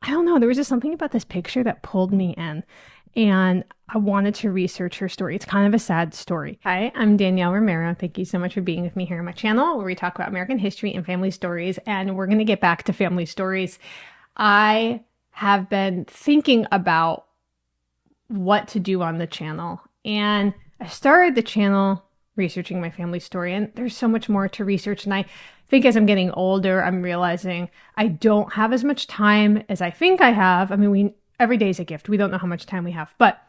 I don't know, there was just something about this picture that pulled me in. And I wanted to research her story. It's kind of a sad story. Hi, I'm Danielle Romero. Thank you so much for being with me here on my channel where we talk about American history and family stories. And we're going to get back to family stories. I have been thinking about what to do on the channel. And I started the channel researching my family story, and there's so much more to research. And I think as I'm getting older, I'm realizing I don't have as much time as I think I have. I mean, every day is a gift. We don't know how much time we have. But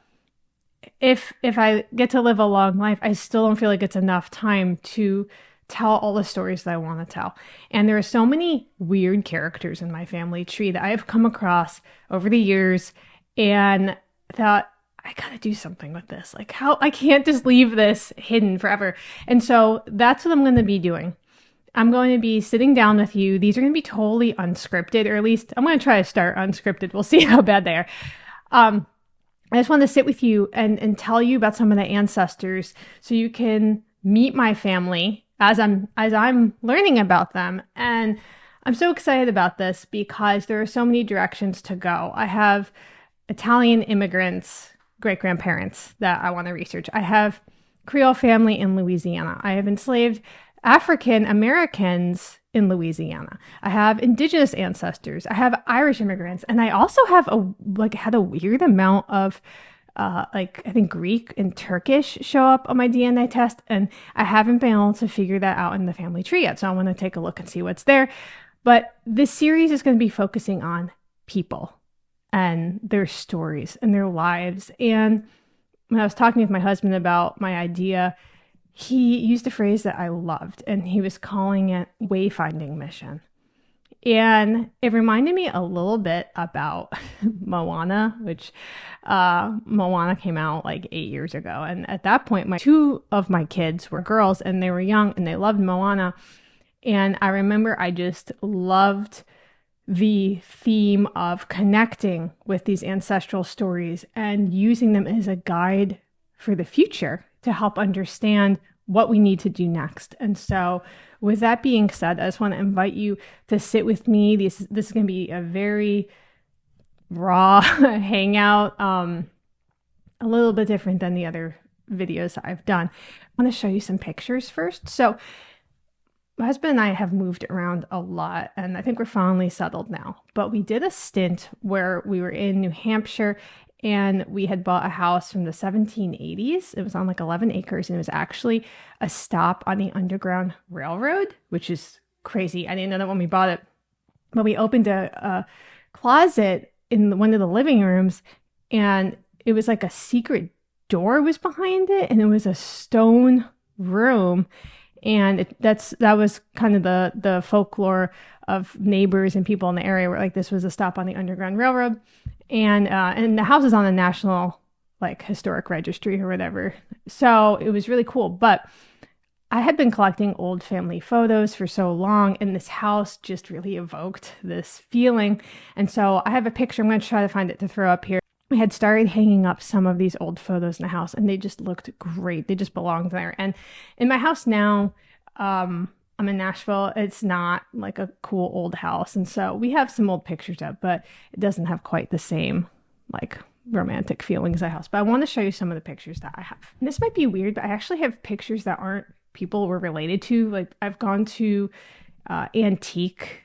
if I get to live a long life, I still don't feel like it's enough time to tell all the stories that I want to tell. And there are so many weird characters in my family tree that I have come across over the years and thought, I gotta do something with this. Like, how I can't just leave this hidden forever. And so that's what I'm going to be doing. I'm going to be sitting down with you. These are going to be totally unscripted, or at least I'm going to try to start unscripted. We'll see how bad they are. I just want to sit with you and tell you about some of the ancestors so you can meet my family as I'm learning about them. And I'm so excited about this because there are so many directions to go. I have Italian immigrants, great-grandparents that I want to research. I have Creole family in Louisiana. I have enslaved African Americans in Louisiana. I have indigenous ancestors. I have Irish immigrants. And I also have had a weird amount of I think Greek and Turkish show up on my DNA test. And I haven't been able to figure that out in the family tree yet. So I want to take a look and see what's there. But this series is going to be focusing on people and their stories and their lives. And when I was talking with my husband about my idea, he used a phrase that I loved, and he was calling it wayfinding mission. And it reminded me a little bit about Moana, which Moana came out like 8 years ago. And at that point, two of my kids were girls, and they were young, and they loved Moana. And I remember I just loved the theme of connecting with these ancestral stories and using them as a guide for the future to help understand what we need to do next. And so with that being said, I just want to invite you to sit with me. This is going to be a very raw hangout, a little bit different than the other videos that I've done. I want to show you some pictures first. So my husband and I have moved around a lot, and I think we're finally settled now. But we did a stint where we were in New Hampshire, and we had bought a house from the 1780s. It was on like 11 acres, and it was actually a stop on the Underground Railroad, which is crazy. I didn't know that when we bought it. But we opened a closet in one of the living rooms, and it was like a secret door was behind it, and it was a stone room. And that was kind of the folklore of neighbors and people in the area where like this was a stop on the Underground Railroad. And the house is on the National like Historic Registry or whatever. So it was really cool. But I had been collecting old family photos for so long, and this house just really evoked this feeling. And so I have a picture. I'm going to try to find it to throw up here. We had started hanging up some of these old photos in the house, and they just looked great. They just belonged there. And in my house now, I'm in Nashville. It's not like a cool old house. And so we have some old pictures up, but it doesn't have quite the same like romantic feeling as a house. But I want to show you some of the pictures that I have. And this might be weird, but I actually have pictures that aren't people we're related to. Like I've gone to antique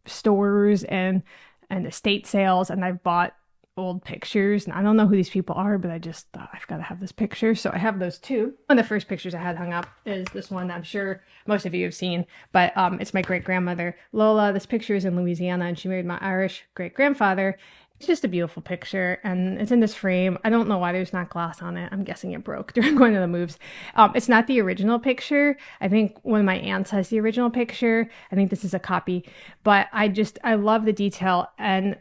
stores and estate sales, and I've bought old pictures, and I don't know who these people are, but I just thought I've got to have this picture. So I have those too. One of the first pictures I had hung up is this one that I'm sure most of you have seen, but it's my great-grandmother, Lola. This picture is in Louisiana, and she married my Irish great-grandfather. It's just a beautiful picture, and it's in this frame. I don't know why there's not glass on it. I'm guessing it broke during one of the moves. It's not the original picture. I think one of my aunts has the original picture. I think this is a copy, but I love the detail. And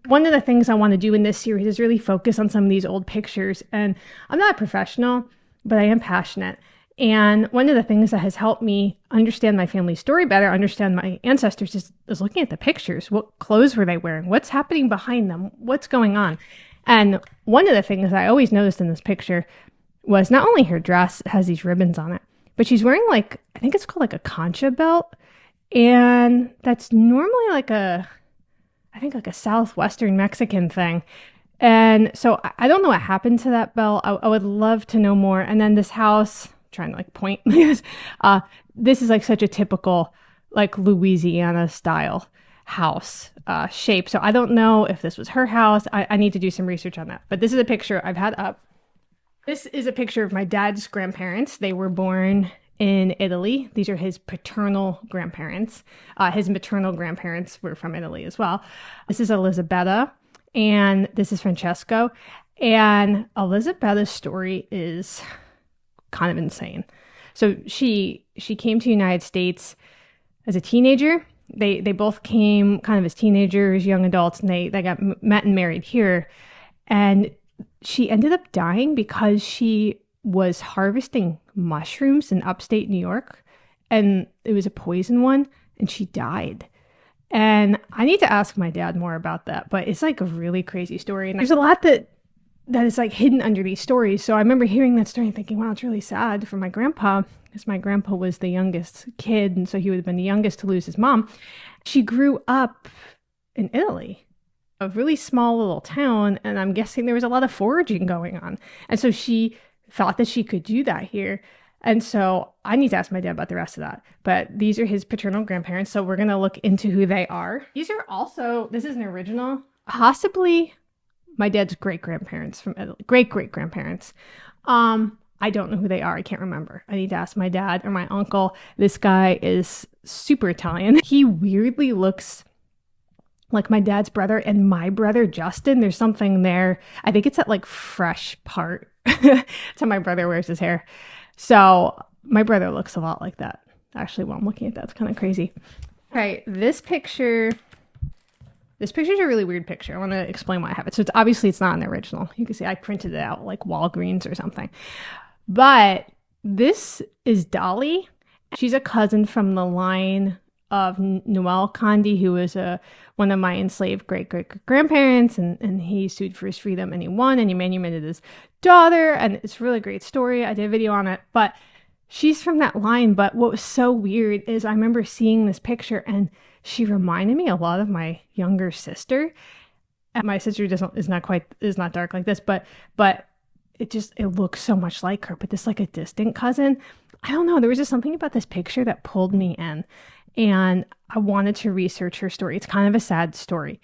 one of the things I want to do in this series is really focus on some of these old pictures. And I'm not a professional, but I am passionate. And one of the things that has helped me understand my family story better, understand my ancestors, is looking at the pictures. What clothes were they wearing? What's happening behind them? What's going on? And one of the things I always noticed in this picture was not only her dress has these ribbons on it, but she's wearing like, I think it's called like a concha belt. And that's normally like I I think like a southwestern Mexican thing. And so I don't know what happened to that bell. I would love to know more. And then this house, I'm trying to like point, uh, this is like such a typical like Louisiana style house shape. So I don't know if this was her house. I need to do some research on that. But this is a picture I've had up. This is a picture of my dad's grandparents. They were born in Italy. These are his paternal grandparents. His maternal grandparents were from Italy as well. This is Elisabetta, and this is Francesco. And Elisabetta's story is kind of insane. So she came to the United States as a teenager. They both came kind of as teenagers, young adults, and they got met and married here. And she ended up dying because she was harvesting mushrooms in upstate New York, and it was a poison one, and she died. And I need to ask my dad more about that, but it's like a really crazy story. And there's a lot that is like hidden under these stories. So I remember hearing that story and thinking, wow, it's really sad for my grandpa, because my grandpa was the youngest kid, and so he would have been the youngest to lose his mom. She grew up in Italy, a really small little town, and I'm guessing there was a lot of foraging going on. And so she thought that she could do that here. And so I need to ask my dad about the rest of that. But these are his paternal grandparents, so we're going to look into who they are. These are also, this is an original, possibly my dad's great-grandparents from Italy, great-great-grandparents. I don't know who they are. I can't remember. I need to ask my dad or my uncle. This guy is super Italian. He weirdly looks like my dad's brother and my brother Justin. There's something there. I think it's that like fresh part to my brother wears his hair. So my brother looks a lot like that. Actually, while I'm looking at that, it's kind of crazy. All right, this picture is a really weird picture. I want to explain why I have it. So it's obviously it's not an original. You can see I printed it out like Walgreens or something. But this is Dolly. She's a cousin from the line of Noel Conde, who was one of my enslaved great-great-grandparents, and he sued for his freedom, and he won, and he manumitted his daughter, and it's a really great story. I did a video on it, but she's from that line. But what was so weird is I remember seeing this picture, and she reminded me a lot of my younger sister. And my sister is not dark like this, but it looks so much like her, but this like a distant cousin. I don't know. There was just something about this picture that pulled me in, and I wanted to research her story. It's kind of a sad story,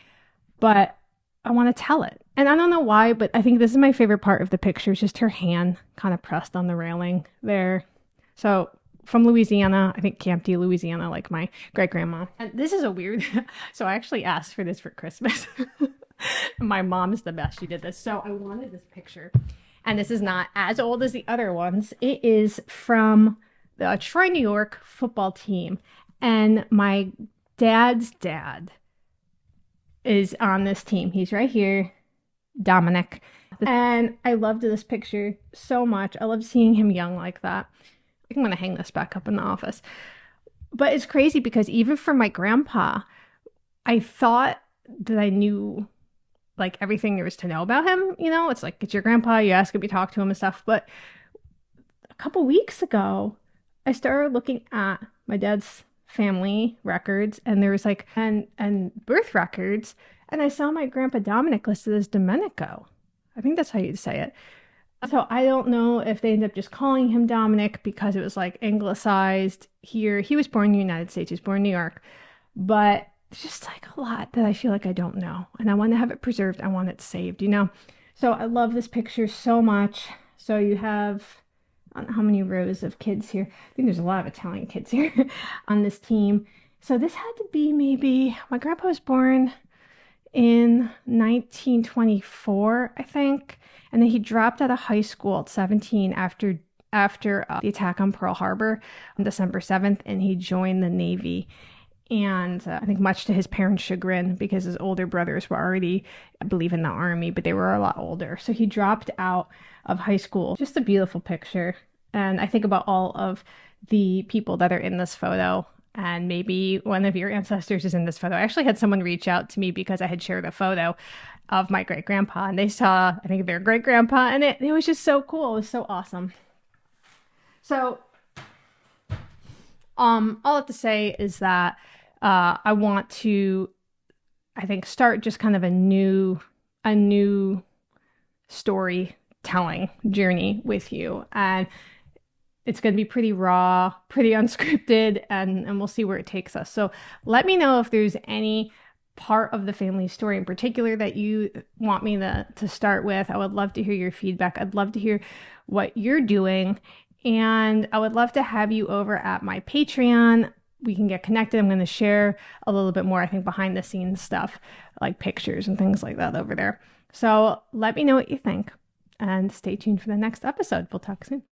but I want to tell it. And I don't know why, but I think this is my favorite part of the picture, is just her hand kind of pressed on the railing there. So from Louisiana, I think Campty, Louisiana, like my great-grandma. And this is a weird, so I actually asked for this for Christmas. My mom is the best. She did this. So I wanted this picture. And this is not as old as the other ones. It is from the Troy, New York football team. And my dad's dad is on this team. He's right here, Dominic. And I loved this picture so much. I love seeing him young like that. I think I'm going to hang this back up in the office. But it's crazy because even for my grandpa, I thought that I knew like everything there was to know about him. You know, it's like, it's your grandpa, you ask him, you talk to him and stuff. But a couple weeks ago, I started looking at my dad's family records, and there was like, and birth records, and I saw my grandpa Dominic listed as Domenico. I think that's how you'd say it. So I don't know if they ended up just calling him Dominic because it was like anglicized here. He was born in the United States. He was born in New York. But it's just like a lot that I feel like I don't know. And I want to have it preserved. I want it saved, you know? So I love this picture so much. So you have, I don't know how many rows of kids here. I think there's a lot of Italian kids here on this team. So this had to be maybe, my grandpa was born in 1924, I think. And then he dropped out of high school at 17 after the attack on Pearl Harbor on December 7th, and he joined the Navy. And I think much to his parents' chagrin, because his older brothers were already, I believe, in the Army, but they were a lot older. So he dropped out of high school. Just a beautiful picture. And I think about all of the people that are in this photo, and maybe one of your ancestors is in this photo. I actually had someone reach out to me because I had shared a photo of my great-grandpa, and they saw, I think, their great-grandpa, and it was just so cool. It was so awesome. So all I have to say is that I want to I think, start just kind of a new storytelling journey with you. And it's going to be pretty raw, pretty unscripted, and we'll see where it takes us. So let me know if there's any part of the family story in particular that you want me to start with. I would love to hear your feedback. I'd love to hear what you're doing. And I would love to have you over at my Patreon. We can get connected. I'm going to share a little bit more, I think, behind the scenes stuff, like pictures and things like that over there. So let me know what you think and stay tuned for the next episode. We'll talk soon.